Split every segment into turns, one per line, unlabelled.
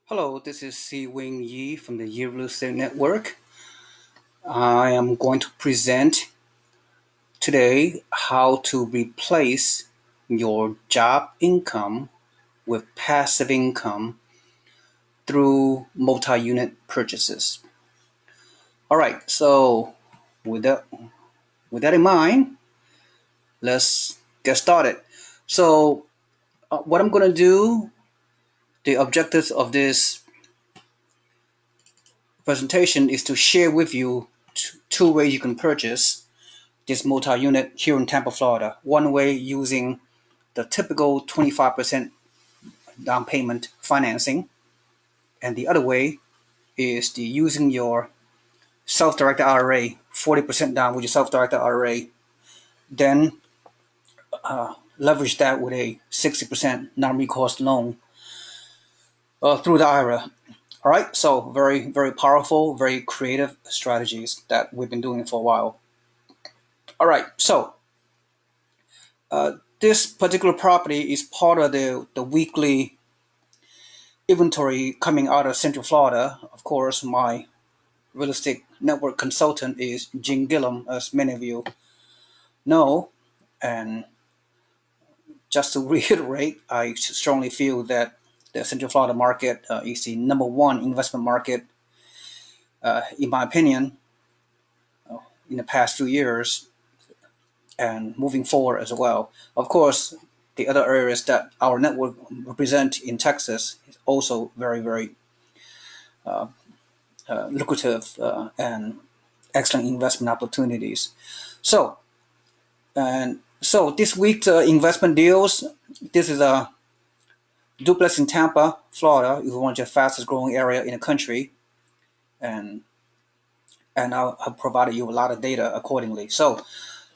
Hello, this is seewingyee from the Year Real Estate Network. I am going to present today how to replace your job income with passive income through multi-unit purchases. All right, so with that in mind, let's get started. So, what I'm going to do, the objectives of this presentation is to share with you two ways you can purchase this multi-unit here in Tampa, Florida. One way using the typical 25% down payment financing, and the other way is the using your self-directed IRA, 40% down with your self-directed IRA, then leverage that with a 60% non-recourse loan through the IRA. All right, so very, very powerful, very creative strategies that we've been doing for a while. All right, so this particular property is part of the weekly inventory coming out of Central Florida. Of course, my real estate network consultant is Jim Gillum, as many of you know. And just to reiterate, I strongly feel that the Central Florida market is the number one investment market, in my opinion, in the past few years and moving forward as well. Of course, the other areas that our network represent in Texas is also very, very lucrative and excellent investment opportunities. So, so this week's investment deals. This is a duplex in Tampa, Florida. It's one of the fastest growing area in the country, and I've provided you a lot of data accordingly. So,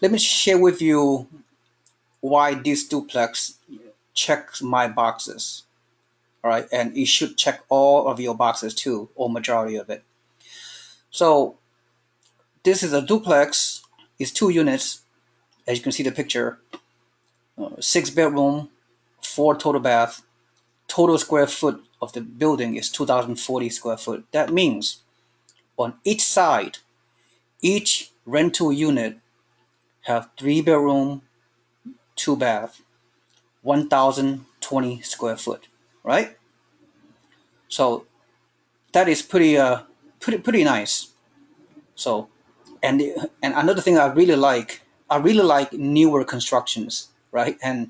let me share with you why this duplex checks my boxes. All right, and it should check all of your boxes too, or majority of it. So, this is a duplex. It's 2 units, as you can see the picture. 6 bedroom, 4 total bath. Total square foot of the building is 2,040 square foot. That means on each side, each rental unit have 3 bedroom, 2 bath, 1,020 square foot, right? So that is pretty nice. So, and another thing I really like newer constructions, right? And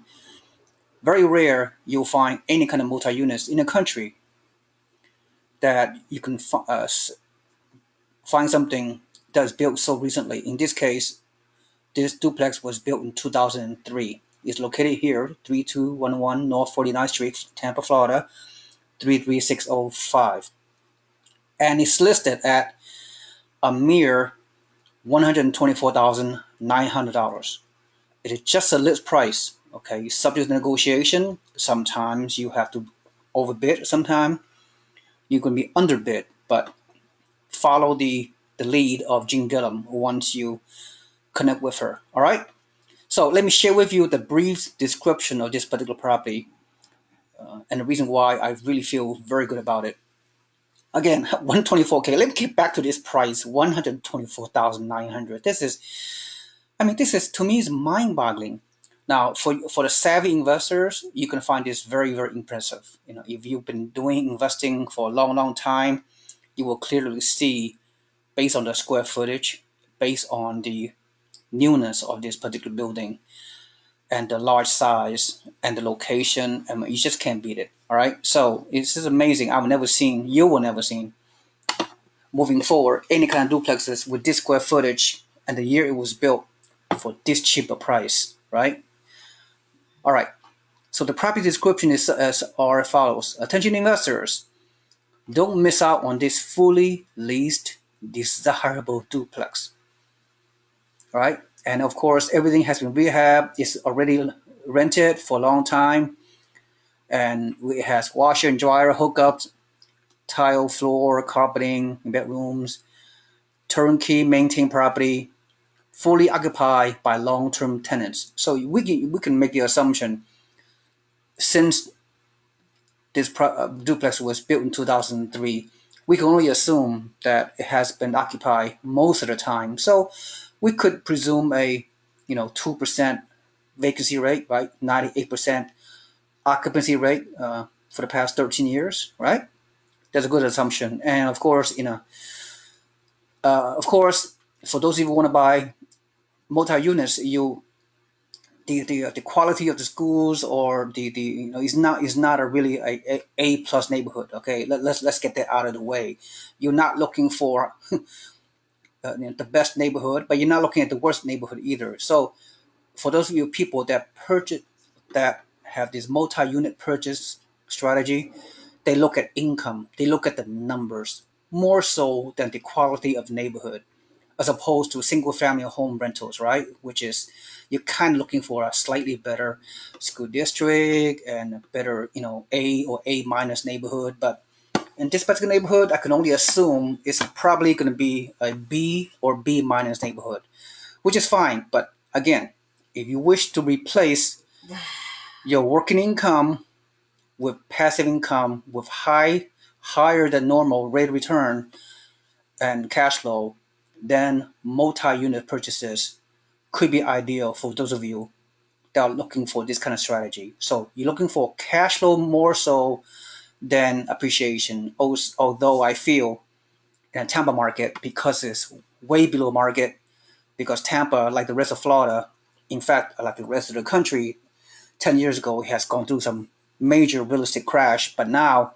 very rare you'll find any kind of multi-units in a country that you can find something that's built so recently. In this case, this duplex was built in 2003. It's located here, 3211 North 49th Street, Tampa, Florida, 33605. And it's listed at a mere $124,900. It is just a list price. Okay, subject to negotiation. Sometimes you have to overbid. Sometimes you can be underbid. But follow the lead of Jean Gillum once you connect with her. All right. So let me share with you the brief description of this particular property and the reason why I really feel very good about it. Again, 124K. Let me get back to this price, 124,900. This is to me is mind-boggling. Now, for the savvy investors, you can find this very, very impressive. You know, if you've been doing investing for a long, long time, you will clearly see, based on the square footage, based on the newness of this particular building, and the large size and the location, you just can't beat it. All right, so it's just amazing. You will never see moving forward any kind of duplexes with this square footage and the year it was built for this cheaper price, right? All right. So the property description is as follows. Attention investors, don't miss out on this fully leased, desirable duplex. All right. And of course, everything has been rehabbed. It's already rented for a long time. And it has washer and dryer hookups, tile floor, carpeting, bedrooms, turnkey maintained property, fully occupied by long-term tenants. So we can make the assumption, since this duplex was built in 2003, we can only assume that it has been occupied most of the time. So we could presume a 2% vacancy rate, right? 98% occupancy rate for the past 13 years, right? That's a good assumption. And of course, for those of you who want to buy multi-units, the quality of the schools or the is not a really a plus neighborhood. Okay, let's get that out of the way. You're not looking for the best neighborhood, but you're not looking at the worst neighborhood either. So for those of you people that have this multi-unit purchase strategy, they look at income, they look at the numbers more so than the quality of neighborhood, as opposed to single family home rentals, right? Which is you're kind of looking for a slightly better school district and a better, A or A minus neighborhood. But in this particular neighborhood, I can only assume it's probably going to be a B or B minus neighborhood, which is fine. But again, if you wish to replace your working income with passive income with higher than normal rate of return and cash flow, then multi-unit purchases could be ideal for those of you that are looking for this kind of strategy. So you're looking for cash flow more so than appreciation. Although I feel in the Tampa market, because it's way below market, because Tampa, like the rest of Florida, in fact, like the rest of the country, 10 years ago has gone through some major real estate crash, but now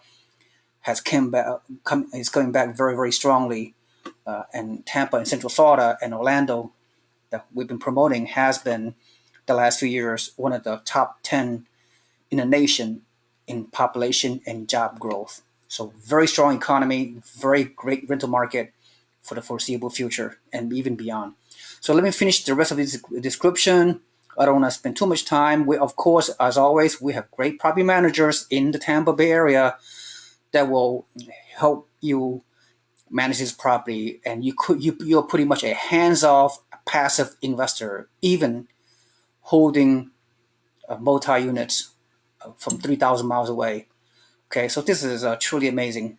is coming back very, very strongly. And Tampa and Central Florida and Orlando that we've been promoting has been the last few years one of the top 10 in the nation in population and job growth. So very strong economy, very great rental market for the foreseeable future and even beyond. So let me finish the rest of this description. I don't want to spend too much time. We, of course, as always, we have great property managers in the Tampa Bay area that will help you manage this property, and you're pretty much a hands-off passive investor, even holding multi units from 3,000 miles away. Okay, so this is truly amazing.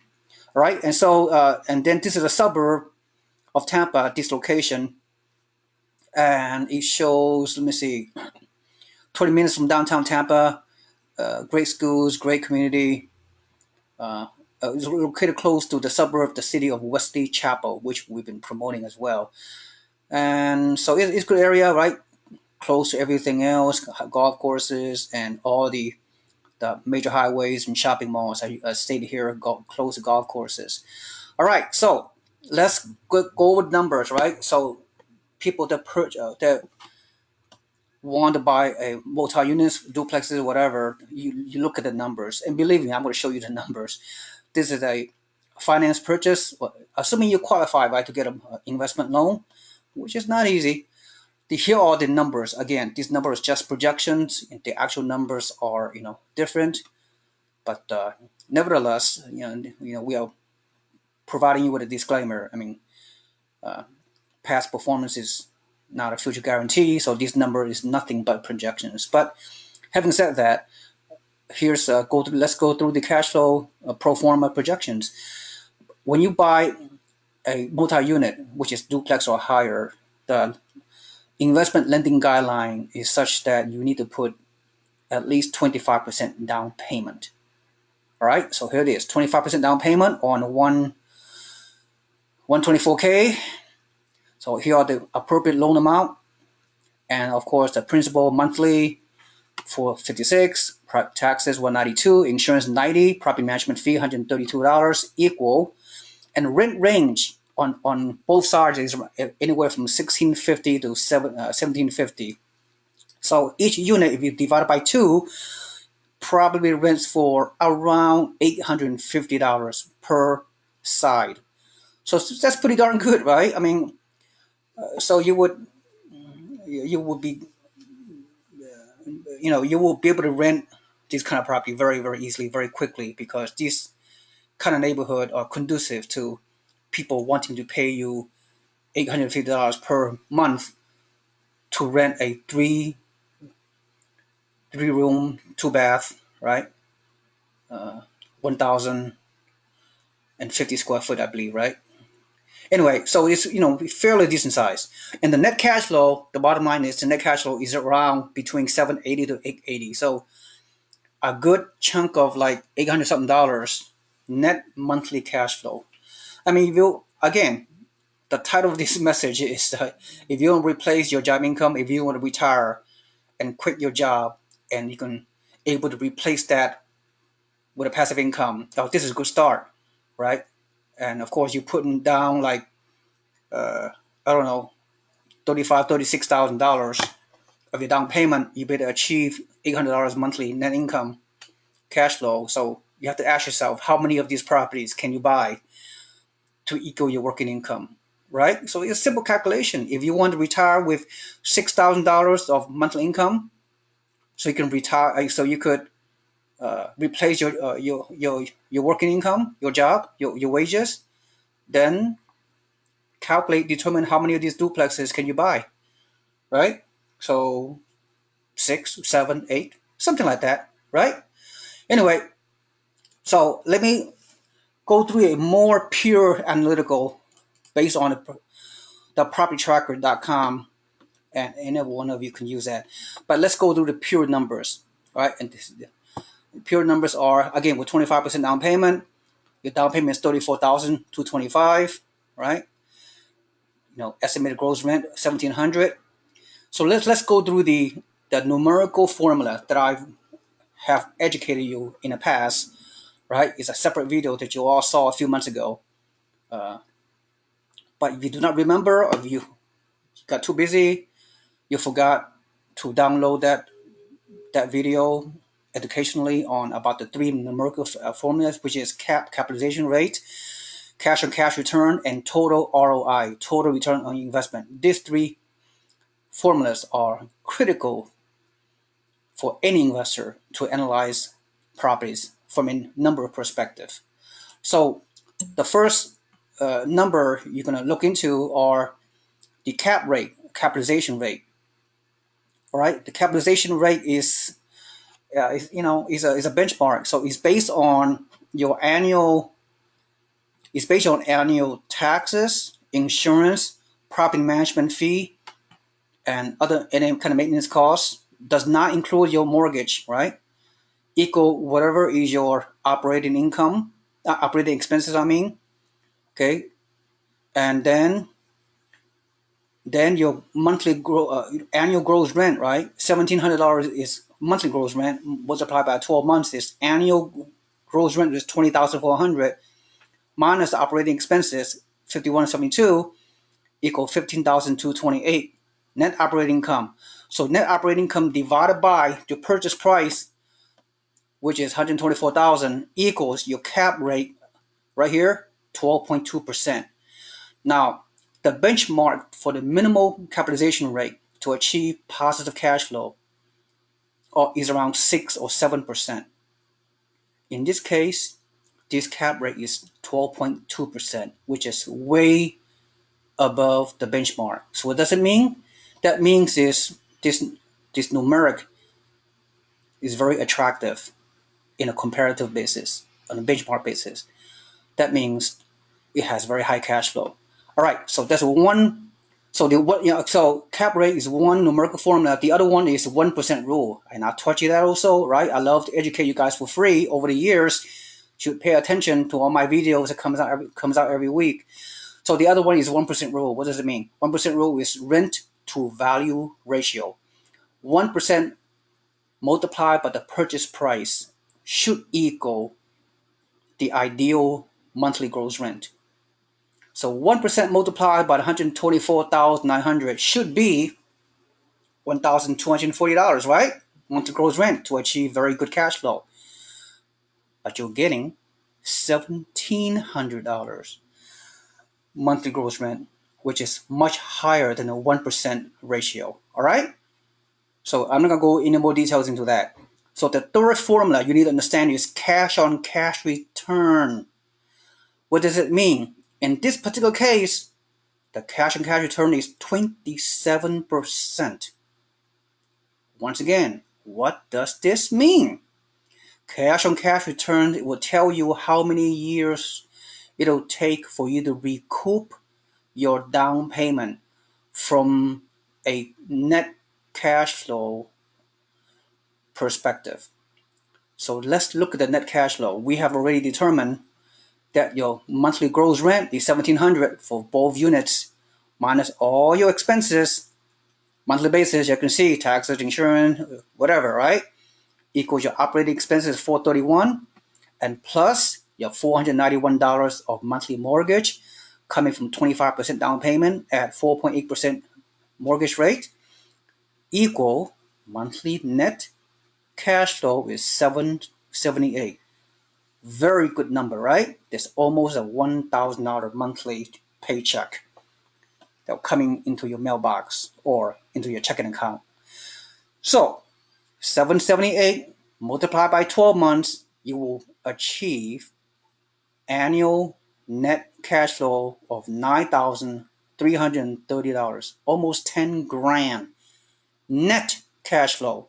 All right, and so and then this is a suburb of Tampa, this location, and it shows. Let me see, 20 minutes from downtown Tampa. Great schools, great community. It's located close to the suburb, the city of Wesley Chapel, which we've been promoting as well. And so it's a good area, right? Close to everything else, golf courses and all the major highways and shopping malls. I stayed here close to golf courses. All right, so let's go with numbers, right? So people that want to buy a multi-units, duplexes, whatever, you look at the numbers. And believe me, I'm going to show you the numbers. This is a finance purchase, assuming you qualify, right, to get an investment loan, which is not easy. Here are the numbers. Again, these numbers are just projections. The actual numbers are, different. But nevertheless, we are providing you with a disclaimer. I mean, past performance is not a future guarantee, so this number is nothing but projections. But having said that, let's go through the cash flow pro forma projections. When you buy a multi-unit, which is duplex or higher, the investment lending guideline is such that you need to put at least 25% down payment. All right, so here it is, 25% down payment on 124K. So here are the appropriate loan amount, and of course the principal monthly for 56, taxes 192, insurance 90, property management fee $132 equal, and rent range on both sides is anywhere from 1650 to 1750. So each unit, if you divide it by two, probably rents for around $850 per side. So that's pretty darn good, right? I mean, so you will be able to rent this kind of property very, very easily, very quickly, because these kind of neighborhood are conducive to people wanting to pay you $850 per month to rent a three room, two bath, right? 1,050 square foot, I believe, right? Anyway, so it's fairly decent size. And the net cash flow, the bottom line is the net cash flow is around between 780 to 880. So a good chunk of like 800 something dollars net monthly cash flow. I mean, if you again, the title of this message is if you want to replace your job income, if you want to retire and quit your job, and you can able to replace that with a passive income. Oh, this is a good start, right? And of course, you're putting down like I don't know, $36,000 of your down payment. You better achieve $800 monthly net income cash flow. So you have to ask yourself, how many of these properties can you buy to equal your working income, right? So it's a simple calculation. If you want to retire with $6,000 of monthly income, so you can retire, so you could replace your working income, your job, your wages, then determine how many of these duplexes can you buy, right? So 6, 7, 8, something like that, right? Anyway, so let me go through a more pure analytical based on the propertytracker.com, and any one of you can use that. But let's go through the pure numbers, right? And the pure numbers are, again, with 25% down payment, your down payment is 34,225, right? Estimated gross rent 1,700. So let's go through the numerical formula that I have educated you in the past, right? It's a separate video that you all saw a few months ago. But if you do not remember, or if you got too busy, you forgot to download that video educationally on about the three numerical formulas, which is capitalization rate, cash on cash return, and total ROI, total return on investment. These three formulas are critical for any investor to analyze properties from a number of perspectives. So the first number you're going to look into are the capitalization rate. All right, the capitalization rate is a benchmark. So it's based on annual taxes, insurance, property management fee, and other any kind of maintenance costs. Does not include your mortgage, right? Equal whatever is your operating income, operating expenses, I mean. Okay, and then your annual gross rent, right? $1,700 is monthly gross rent multiplied by 12 months. Is annual gross rent is 20,400 minus the operating expenses 5,172 equal 15,228 net operating income. So net operating income divided by the purchase price, which is 124,000, equals your cap rate right here, 12.2%. Now, the benchmark for the minimal capitalization rate to achieve positive cash flow is around 6 or 7%. In this case, this cap rate is 12.2%, which is way above the benchmark. So what does it mean? That means is this numeric is very attractive in a comparative basis, on a benchmark basis. That means it has very high cash flow. All right, so that's one. So cap rate is one numerical formula. The other one is 1% rule, and I taught you that also, right? I love to educate you guys for free over the years. You should pay attention to all my videos that comes out every week. So the other one is 1% rule. What does it mean? 1% rule is rent to value ratio. 1% multiplied by the purchase price should equal the ideal monthly gross rent. So 1% multiplied by 124,900 should be $1,240, right? Monthly gross rent to achieve very good cash flow. But you're getting $1,700 monthly gross rent, which is much higher than a 1% ratio. All right? So I'm not going to go any more details into that. So the third formula you need to understand is cash on cash return. What does it mean? In this particular case, the cash on cash return is 27%. Once again, what does this mean? Cash on cash return, it will tell you how many years it'll take for you to recoup your down payment from a net cash flow perspective. So let's look at the net cash flow. We have already determined that your monthly gross rent is $1,700 for both units, minus all your expenses, monthly basis. You can see taxes, insurance, whatever, right? Equals your operating expenses $431, and plus your $491 of monthly mortgage coming from 25% down payment at 4.8% mortgage rate, equal monthly net cash flow is $778. Very good number, right? There's almost a $1,000 monthly paycheck that coming into your mailbox or into your checking account. So 778 multiplied by 12 months, you will achieve annual net cash flow of $9,330, almost 10 grand net cash flow.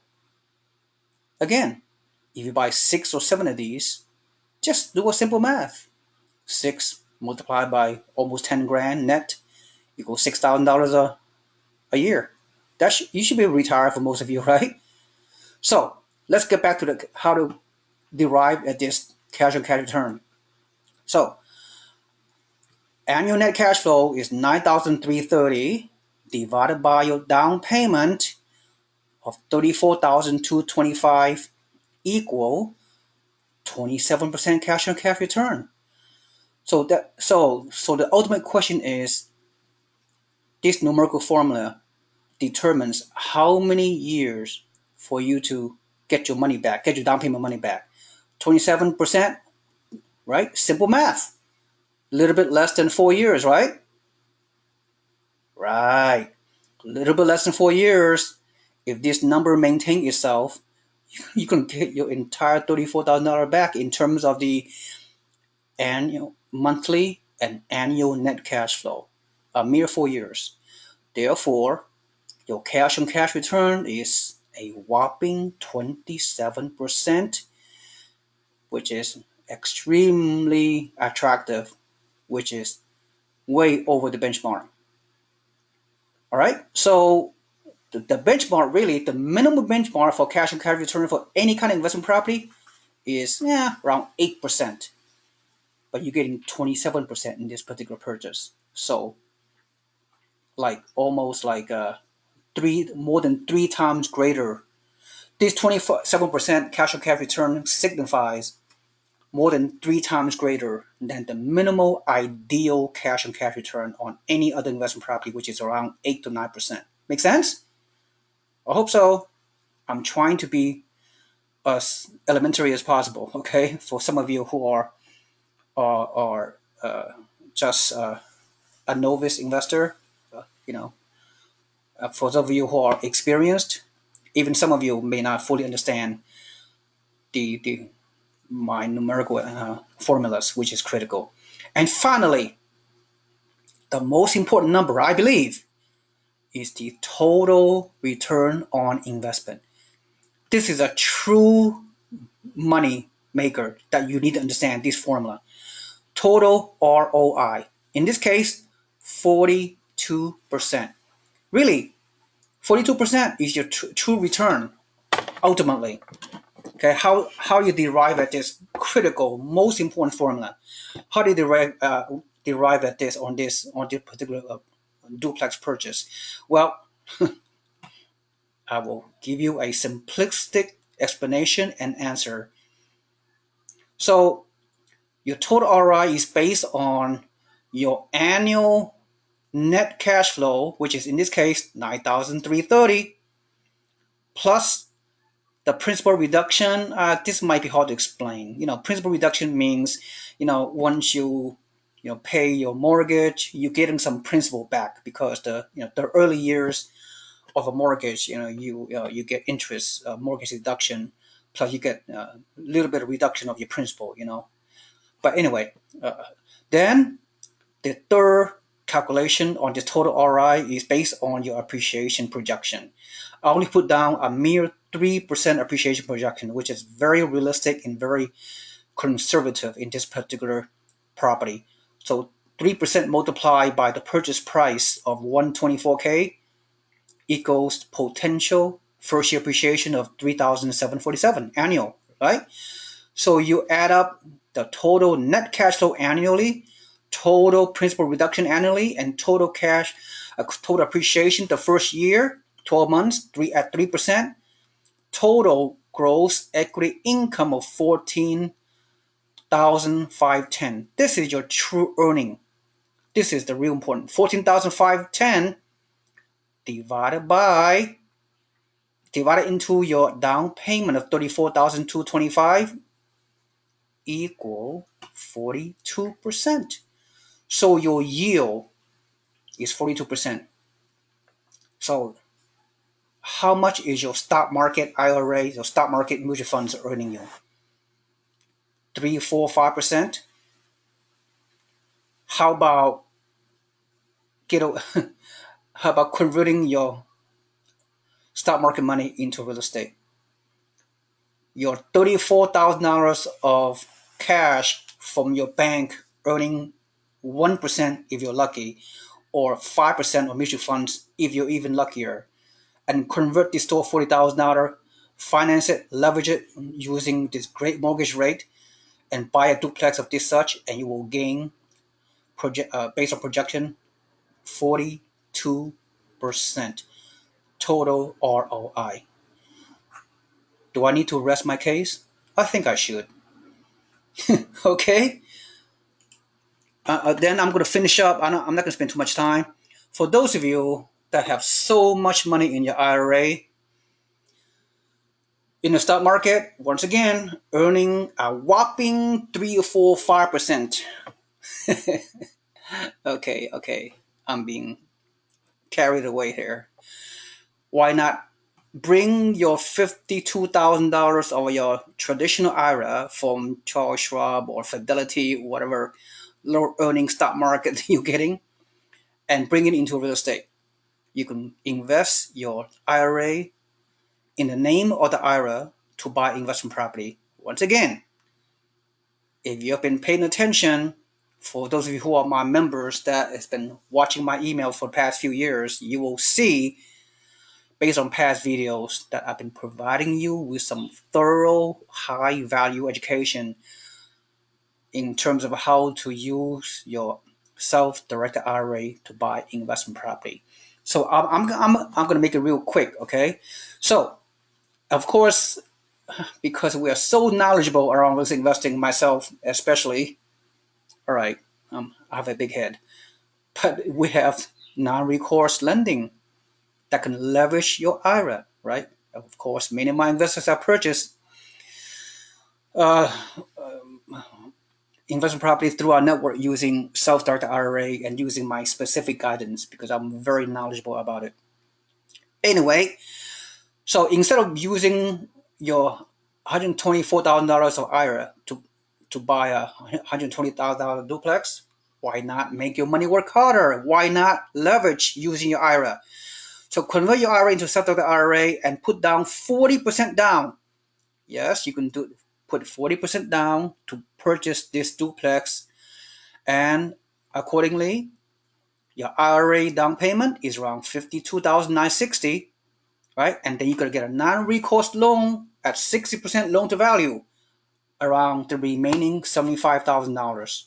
Again, if you buy 6 or 7 of these, just do a simple math. 6 multiplied by almost 10 grand net equals $6,000 a year. You should be retired for most of you, right? So let's get back to how to derive at this cash on cash return. So annual net cash flow is $9,330 divided by your down payment of $34,225 equal 27% cash on cash return. So the ultimate question is, this numerical formula determines how many years for you to get your money back, get your down payment money back. 27%, right? Simple math. A little bit less than 4 years, right? Right. A little bit less than 4 years. If this number maintains itself, you can get your entire $34,000 back in terms of the annual, monthly, and annual net cash flow. A mere 4 years. Therefore, your cash on cash return is a whopping 27%, which is extremely attractive, which is way over the benchmark. All right, so the benchmark, really, the minimum benchmark for cash on cash return for any kind of investment property is around 8%, but you're getting 27% in this particular purchase. So, like almost like more than 3 times greater. This 27% cash on cash return signifies more than 3 times greater than the minimal ideal cash on cash return on any other investment property, which is around 8 to 9%. Make sense? I hope so. I'm trying to be as elementary as possible, okay? For some of you who are just a novice investor, you know, for those of you who are experienced, even some of you may not fully understand the my numerical formulas, which is critical. And finally, the most important number, I believe, is the total return on investment. This is a true money maker that you need to understand this formula. Total ROI. In this case, 42%. Really, 42% is your true return ultimately. Okay, how you derive at this critical, most important formula? How do you derive at this on this particular duplex purchase? Well, I will give you a simplistic explanation and answer. So your total ROI is based on your annual net cash flow, which is in this case $9,330, plus the principal reduction. This might be hard to explain. Principal reduction means, once you pay your mortgage, you getting some principal back, because the early years of a mortgage, you get interest, mortgage deduction, plus you get a little bit of reduction of your principal. But anyway, then the third calculation on the total ROI is based on your appreciation projection. I only put down a mere 3% appreciation projection, which is very realistic and very conservative in this particular property. So 3% multiplied by the purchase price of 124K equals potential first year appreciation of 3,747 annual, right? So you add up the total net cash flow annually, total principal reduction annually, and total total appreciation the first year, 12 months, at 3%, total gross equity income of 14,510. This is your true earning. This is the real important. 14,510 divided into your down payment of 34,225 equal 42%. So your yield is 42%. So how much is your stock market IRA, your stock market mutual funds earning you? 3, 4, 5%? How about how about converting your stock market money into real estate? Your $34,000 of cash from your bank earning 1% if you're lucky, or 5% of mutual funds if you're even luckier, and convert this to $40,000, finance it, leverage it using this great mortgage rate, and buy a duplex of this such, and you will gain, based on projection, 42% total ROI. Do I need to rest my case? I think I should. Okay? Then I'm going to finish up. I'm not going to spend too much time. For those of you that have so much money in your IRA, in the stock market, once again, earning a whopping 3 or 4, 5%. Okay. I'm being carried away here. Why not bring your $52,000 of your traditional IRA from Charles Schwab or Fidelity, whatever low earning stock market you're getting, and bring it into real estate. You can invest your IRA in the name of the IRA to buy investment property. Once again, if you've been paying attention, for those of you who are my members that has been watching my email for the past few years, you will see, based on past videos, that I've been providing you with some thorough, high value education in terms of how to use your self-directed IRA to buy investment property. So I'm going to make it real quick, okay? So, of course, because we are so knowledgeable around this investing, myself especially, all right, I have a big head, but we have non-recourse lending that can leverage your IRA, right? Of course, many of my investors have purchased uh, investment properties through our network using self-directed IRA and using my specific guidance because I'm very knowledgeable about it. Anyway, so instead of using your $124,000 of IRA to buy a $120,000 duplex, why not make your money work harder? Why not leverage using your IRA? So convert your IRA into self-directed IRA and put down 40% down. Yes, you can put 40% down to purchase this duplex, and accordingly, your IRA down payment is around $52,960, right? And then you're gonna get a non-recourse loan at 60% loan to value, around the remaining $75,000.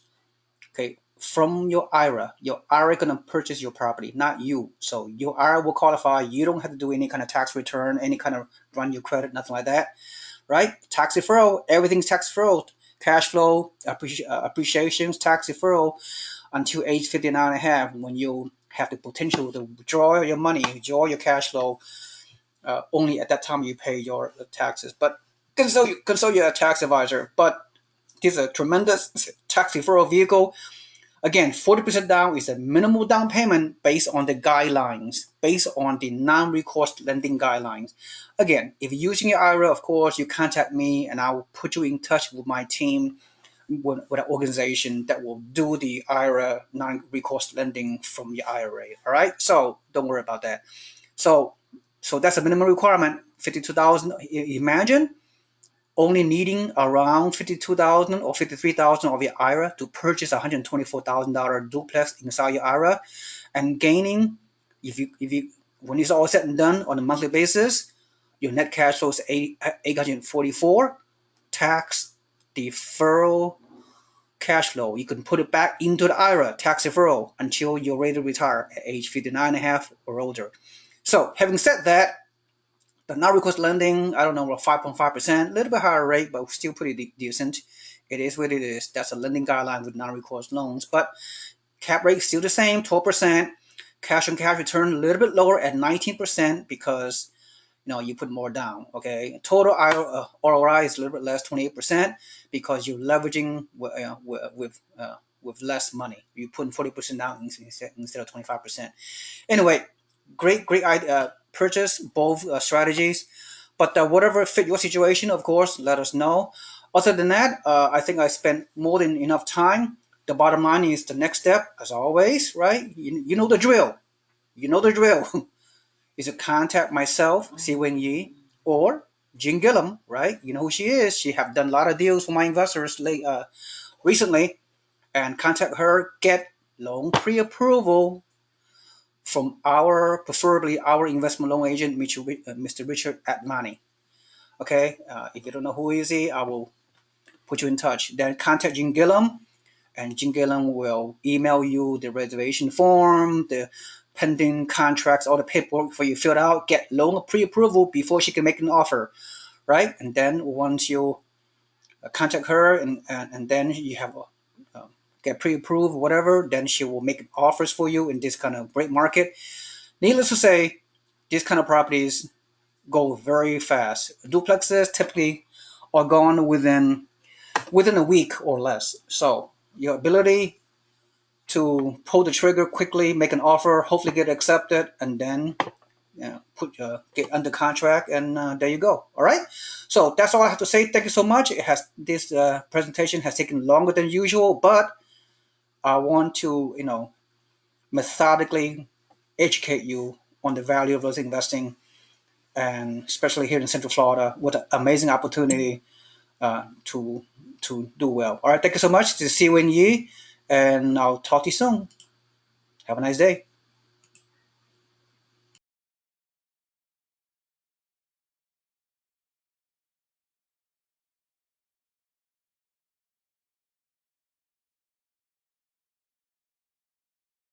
Okay, from your IRA. Your IRA gonna purchase your property, not you. So your IRA will qualify. You don't have to do any kind of tax return, any kind of run your credit, nothing like that, right? Tax deferral, everything's tax deferral. Cash flow, appreciations, tax deferral until age 59 and a half, when you have the potential to withdraw your money, withdraw your cash flow. Only at that time you pay your taxes. But consult your tax advisor. But this is a tremendous tax deferral vehicle. Again, 40% down is a minimal down payment based on the guidelines, based on the non-recourse lending guidelines. Again, if you're using your IRA, of course, you contact me and I will put you in touch with my team, with an organization that will do the IRA non-recourse lending from your IRA. All right, so don't worry about that. So So that's a minimum requirement, 52,000. Imagine only needing around 52,000 or 53,000 of your IRA to purchase a $124,000 duplex inside your IRA, and gaining, if you when it's all said and done on a monthly basis, your net cash flow is 844 tax deferral cash flow. You can put it back into the IRA tax deferral until you're ready to retire at age 59 and a half or older. So having said that, the non-recourse lending, I don't know, 5.5%, a little bit higher rate, but still pretty decent. It is what it is. That's a lending guideline with non-recourse loans. But cap rate still the same, 12%. Cash on cash return a little bit lower at 19% because you put more down. Okay, total ROI is a little bit less, 28%, because you're leveraging with less money. You put 40% down instead of 25%. Anyway, great purchase, both strategies. But whatever fit your situation, of course, let us know. Other than that, I think I spent more than enough time. The bottom line is the next step, as always, right? You know the drill. You know the drill. Is to contact myself, SeeWing, or Jean Gillum, right? You know who she is. She have done a lot of deals for my investors recently. And contact her, get loan pre-approval from preferably our investment loan agent, Mr. Richard Atmani. Okay, if you don't know who is he, I will put you in touch. Then contact Jean Gillum, and Jean Gillum will email you the reservation form, the pending contracts, all the paperwork for you filled out, get loan pre-approval before she can make an offer, right? And then once you contact her and then you have get pre-approved, whatever, then she will make offers for you in this kind of great market. Needless to say, these kind of properties go very fast. Duplexes typically are gone within a week or less. So your ability to pull the trigger quickly, make an offer, hopefully get accepted, and then get under contract, and there you go. All right. So that's all I have to say. Thank you so much. This presentation has taken longer than usual, but I want to methodically educate you on the value of those investing, and especially here in Central Florida, what an amazing opportunity to do well. All right. Thank you so much. This is SeeWing, and I'll talk to you soon. Have a nice day.